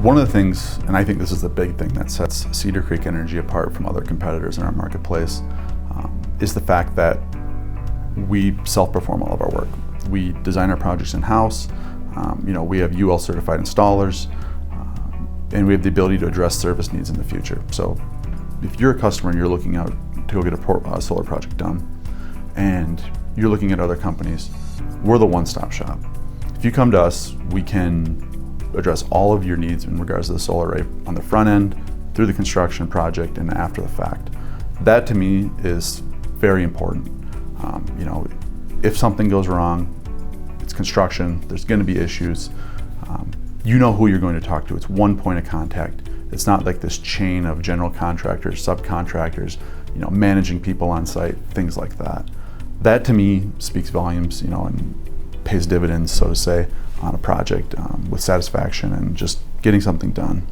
One of the things, and I think this is the big thing that sets Cedar Creek Energy apart from other competitors in our marketplace, is the fact that we self-perform all of our work. We design our projects in-house. We have UL certified installers, and we have the ability to address service needs in the future. So if you're a customer and you're looking out to go get a solar project done, and you're looking at other companies, we're the one-stop shop. If you come to us, we can address all of your needs in regards to the solar array on the front end, through the construction project, and after the fact. That to me is very important. If something goes wrong, it's construction, there's going to be issues. You know who you're going to talk to. It's one point of contact. It's not like this chain of general contractors, subcontractors, managing people on site, things like that. That to me speaks volumes, and pays dividends, so to say, on a project with satisfaction and just getting something done.